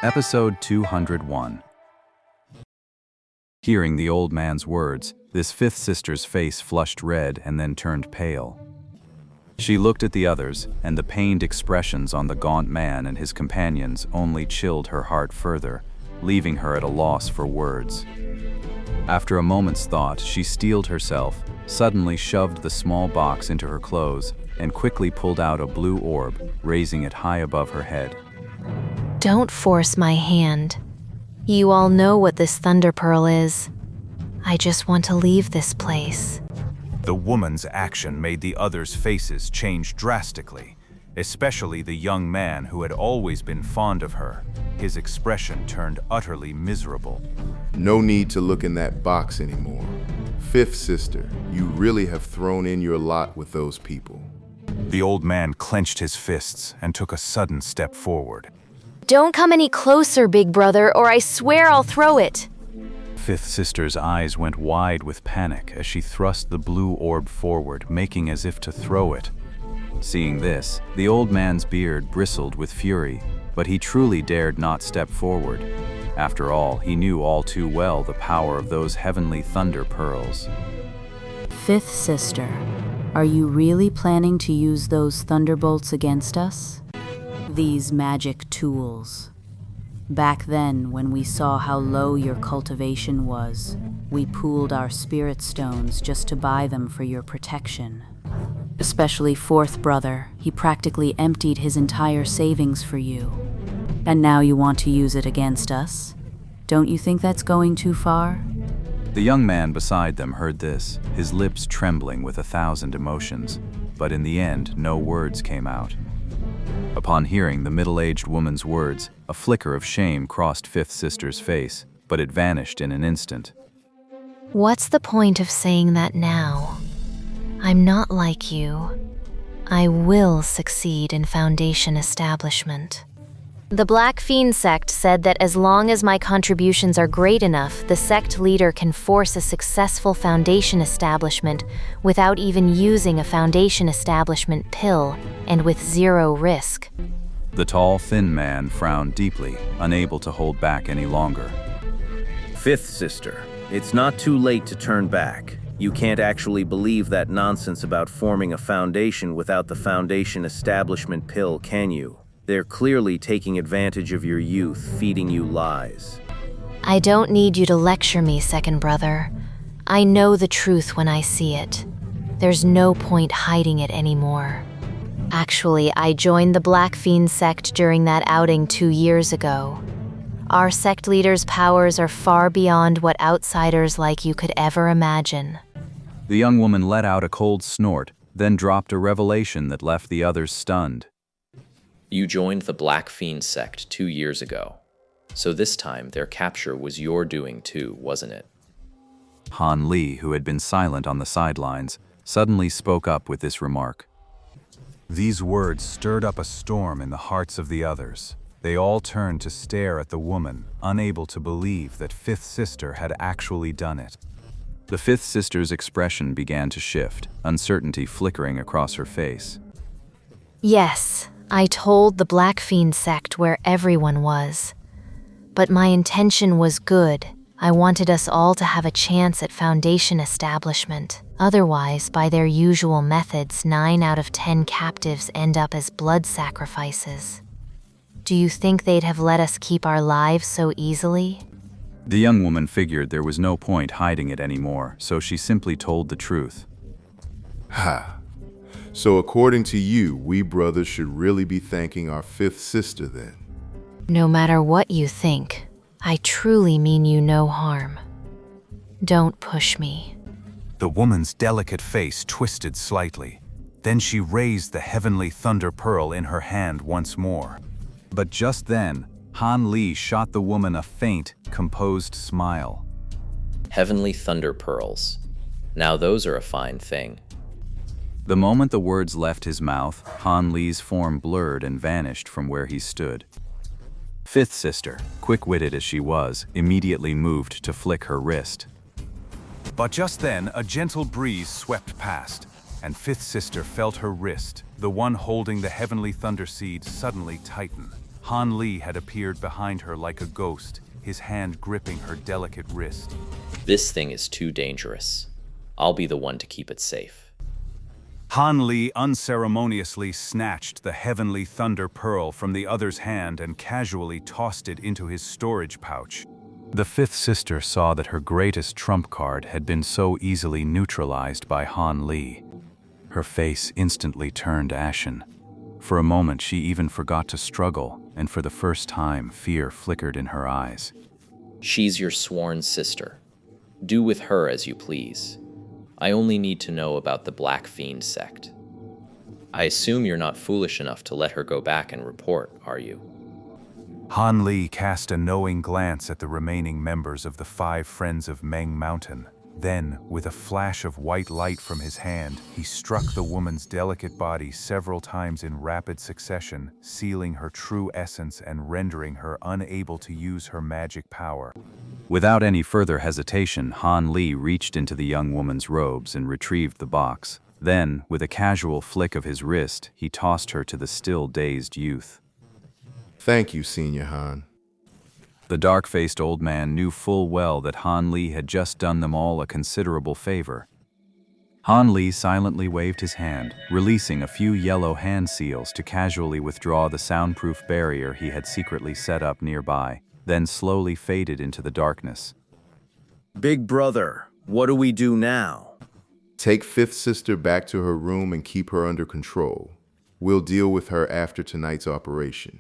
Episode 201. Hearing the old man's words, this fifth sister's face flushed red and then turned pale. She looked at the others, and the pained expressions on the gaunt man and his companions only chilled her heart further, leaving her at a loss for words. After a moment's thought, she steeled herself, suddenly shoved the small box into her clothes, and quickly pulled out a blue orb, raising it high above her head. Don't force my hand. You all know what this thunder pearl is. I just want to leave this place. The woman's action made the others' faces change drastically, especially the young man who had always been fond of her. His expression turned utterly miserable. No need to look in that box anymore. Fifth sister, you really have thrown in your lot with those people. The old man clenched his fists and took a sudden step forward. Don't come any closer, big brother, or I swear I'll throw it. Fifth sister's eyes went wide with panic as she thrust the blue orb forward, making as if to throw it. Seeing this, the old man's beard bristled with fury, but he truly dared not step forward. After all, he knew all too well the power of those heavenly thunder pearls. Fifth sister, are you really planning to use those thunderbolts against us? These magic tools. Back then, when we saw how low your cultivation was, we pooled our spirit stones just to buy them for your protection. Especially fourth brother, he practically emptied his entire savings for you. And now you want to use it against us? Don't you think that's going too far? The young man beside them heard this, his lips trembling with 1,000 emotions, but in the end, no words came out. Upon hearing the middle-aged woman's words, a flicker of shame crossed fifth sister's face, but it vanished in an instant. What's the point of saying that now? I'm not like you. I will succeed in Foundation establishment. The Black Fiend sect said that as long as my contributions are great enough, the sect leader can force a successful Foundation establishment without even using a Foundation establishment pill and with zero risk. The tall, thin man frowned deeply, unable to hold back any longer. Fifth sister, it's not too late to turn back. You can't actually believe that nonsense about forming a foundation without the Foundation establishment pill, can you? They're clearly taking advantage of your youth, feeding you lies. I don't need you to lecture me, second brother. I know the truth when I see it. There's no point hiding it anymore. Actually, I joined the Black Fiend sect during that outing 2 years ago. Our sect leader's powers are far beyond what outsiders like you could ever imagine. The young woman let out a cold snort, then dropped a revelation that left the others stunned. You joined the Black Fiend sect 2 years ago, so this time their capture was your doing too, wasn't it? Han Li, who had been silent on the sidelines, suddenly spoke up with this remark. These words stirred up a storm in the hearts of the others. They all turned to stare at the woman, unable to believe that fifth sister had actually done it. The fifth sister's expression began to shift, uncertainty flickering across her face. Yes, I told the Black Fiend sect where everyone was. But my intention was good. I wanted us all to have a chance at Foundation establishment. Otherwise, by their usual methods, 9 out of 10 captives end up as blood sacrifices. Do you think they'd have let us keep our lives so easily? The young woman figured there was no point hiding it anymore, so she simply told the truth. Ha! So according to you, we brothers should really be thanking our fifth sister then. No matter what you think, I truly mean you no harm. Don't push me. The woman's delicate face twisted slightly. Then she raised the heavenly thunder pearl in her hand once more. But just then, Han Li shot the woman a faint, composed smile. Heavenly thunder pearls. Now those are a fine thing. The moment the words left his mouth, Han Li's form blurred and vanished from where he stood. Fifth sister, quick-witted as she was, immediately moved to flick her wrist. But just then, a gentle breeze swept past, and fifth sister felt her wrist, the one holding the heavenly thunder seed, suddenly tighten. Han Li had appeared behind her like a ghost, his hand gripping her delicate wrist. This thing is too dangerous. I'll be the one to keep it safe. Han Li unceremoniously snatched the heavenly thunder pearl from the other's hand and casually tossed it into his storage pouch. The fifth sister saw that her greatest trump card had been so easily neutralized by Han Li. Her face instantly turned ashen. For a moment she even forgot to struggle, and for the first time fear flickered in her eyes. She's your sworn sister. Do with her as you please. I only need to know about the Black Fiend sect. I assume you're not foolish enough to let her go back and report, are you? Han Li cast a knowing glance at the remaining members of the 5 Friends of Meng Mountain. Then, with a flash of white light from his hand, he struck the woman's delicate body several times in rapid succession, sealing her true essence and rendering her unable to use her magic power. Without any further hesitation, Han Li reached into the young woman's robes and retrieved the box. Then, with a casual flick of his wrist, he tossed her to the still dazed youth. Thank you, Senior Han. The dark-faced old man knew full well that Han Li had just done them all a considerable favor. Han Li silently waved his hand, releasing a few yellow hand seals to casually withdraw the soundproof barrier he had secretly set up nearby, then slowly faded into the darkness. Big brother, what do we do now? Take fifth sister back to her room and keep her under control. We'll deal with her after tonight's operation.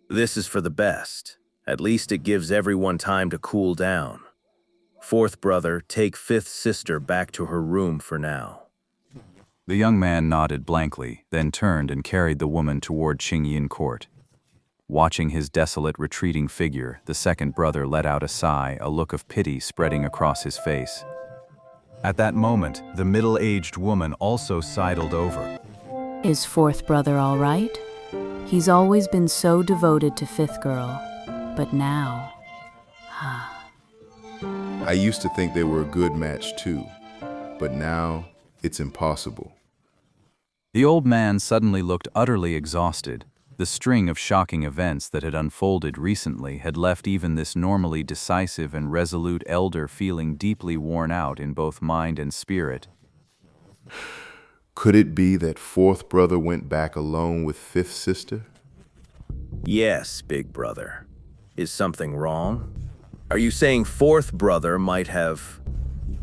This is for the best. At least it gives everyone time to cool down. Fourth brother, take fifth sister back to her room for now. The young man nodded blankly, then turned and carried the woman toward Qingyin Court. Watching his desolate, retreating figure, the second brother let out a sigh, a look of pity spreading across his face. At that moment, the middle-aged woman also sidled over. Is fourth brother all right? He's always been so devoted to fifth girl, but now... I used to think they were a good match too, but now it's impossible. The old man suddenly looked utterly exhausted. The string of shocking events that had unfolded recently had left even this normally decisive and resolute elder feeling deeply worn out in both mind and spirit. Could it be that fourth brother went back alone with fifth sister? Yes, big brother. Is something wrong? Are you saying fourth brother might have...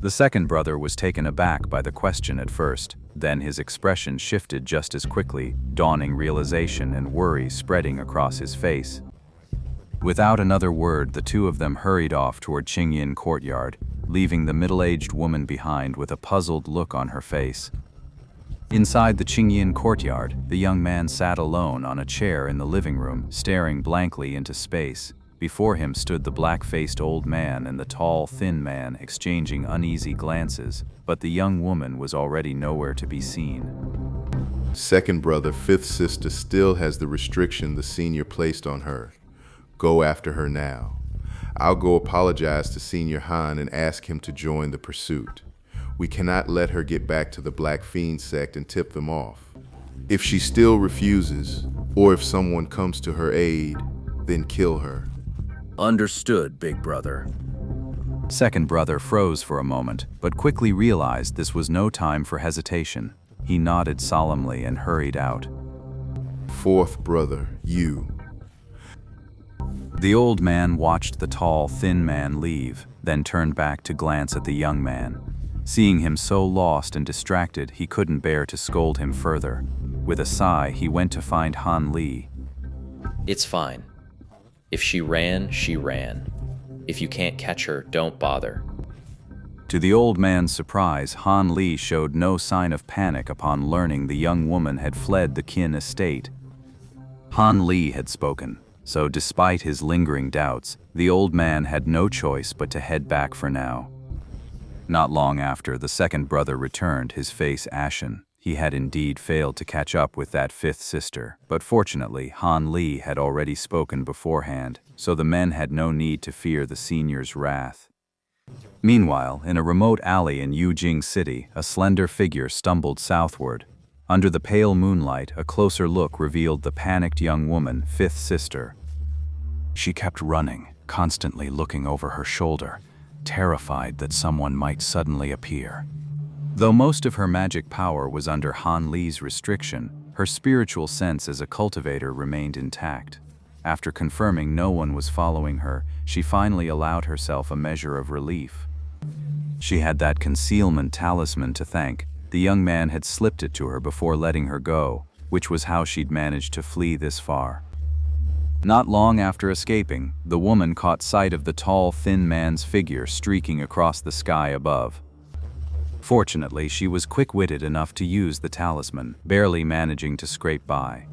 The second brother was taken aback by the question at first. Then his expression shifted just as quickly, dawning realization and worry spreading across his face. Without another word, the two of them hurried off toward Qingyin Courtyard, leaving the middle-aged woman behind with a puzzled look on her face. Inside the Qingyin Courtyard, the young man sat alone on a chair in the living room, staring blankly into space. Before him stood the black-faced old man and the tall, thin man exchanging uneasy glances, but the young woman was already nowhere to be seen. Second brother, fifth sister still has the restriction the senior placed on her. Go after her now. I'll go apologize to Senior Han and ask him to join the pursuit. We cannot let her get back to the Black Fiend sect and tip them off. If she still refuses, or if someone comes to her aid, then kill her. Understood, big brother. Second brother froze for a moment, but quickly realized this was no time for hesitation. He nodded solemnly and hurried out. Fourth brother, you. The old man watched the tall, thin man leave, then turned back to glance at the young man. Seeing him so lost and distracted, he couldn't bear to scold him further. With a sigh, he went to find Han Li. It's fine. If she ran, she ran. If you can't catch her, don't bother. To the old man's surprise, Han Li showed no sign of panic upon learning the young woman had fled the Qin estate. Han Li had spoken, so despite his lingering doubts, the old man had no choice but to head back for now. Not long after, the second brother returned, his face ashen. He had indeed failed to catch up with that fifth sister, but fortunately Han Li had already spoken beforehand, so the men had no need to fear the senior's wrath. Meanwhile, in a remote alley in Yujing City, a slender figure stumbled southward. Under the pale moonlight, a closer look revealed the panicked young woman, fifth sister. She kept running, constantly looking over her shoulder, terrified that someone might suddenly appear. Though most of her magic power was under Han Li's restriction, her spiritual sense as a cultivator remained intact. After confirming no one was following her, she finally allowed herself a measure of relief. She had that concealment talisman to thank. The young man had slipped it to her before letting her go, which was how she'd managed to flee this far. Not long after escaping, the woman caught sight of the tall, thin man's figure streaking across the sky above. Fortunately, she was quick-witted enough to use the talisman, barely managing to scrape by.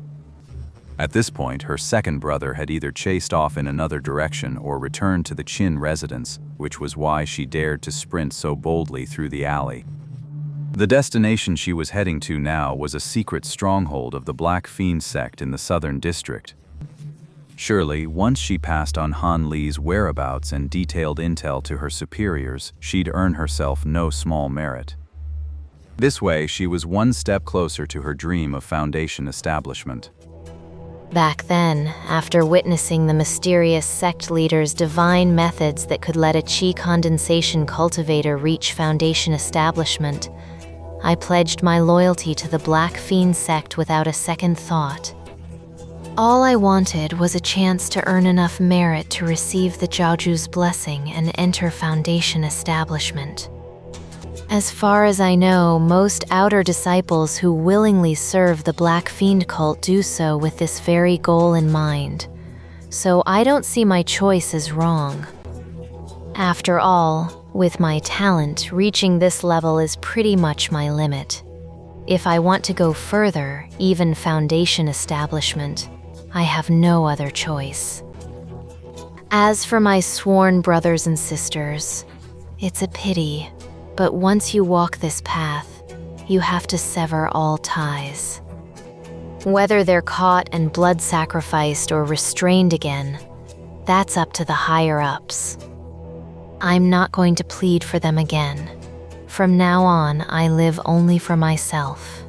At this point, her second brother had either chased off in another direction or returned to the Qin residence, which was why she dared to sprint so boldly through the alley. The destination she was heading to now was a secret stronghold of the Black Fiend sect in the southern district. Surely, once she passed on Han Li's whereabouts and detailed intel to her superiors, she'd earn herself no small merit. This way, she was one step closer to her dream of Foundation establishment. Back then, after witnessing the mysterious sect leader's divine methods that could let a Qi condensation cultivator reach Foundation establishment, I pledged my loyalty to the Black Fiend sect without a second thought. All I wanted was a chance to earn enough merit to receive the Jiaoju's blessing and enter Foundation establishment. As far as I know, most outer disciples who willingly serve the Black Fiend cult do so with this very goal in mind, so I don't see my choice as wrong. After all, with my talent, reaching this level is pretty much my limit. If I want to go further, even Foundation establishment, I have no other choice. As for my sworn brothers and sisters, it's a pity, but once you walk this path, you have to sever all ties. Whether they're caught and blood sacrificed or restrained again, that's up to the higher-ups. I'm not going to plead for them again. From now on, I live only for myself.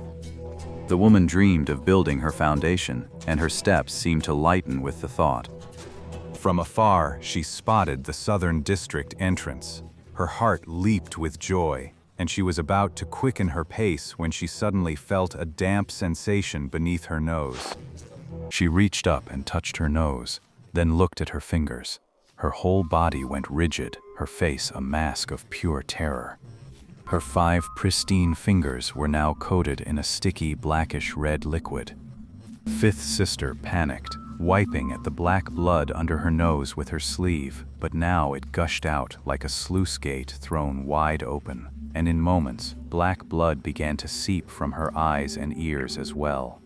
The woman dreamed of building her foundation, and her steps seemed to lighten with the thought. From afar, she spotted the southern district entrance. Her heart leaped with joy, and she was about to quicken her pace when she suddenly felt a damp sensation beneath her nose. She reached up and touched her nose, then looked at her fingers. Her whole body went rigid, her face a mask of pure terror. Her 5 pristine fingers were now coated in a sticky blackish-red liquid. Fifth sister panicked, wiping at the black blood under her nose with her sleeve, but now it gushed out like a sluice gate thrown wide open, and in moments, black blood began to seep from her eyes and ears as well.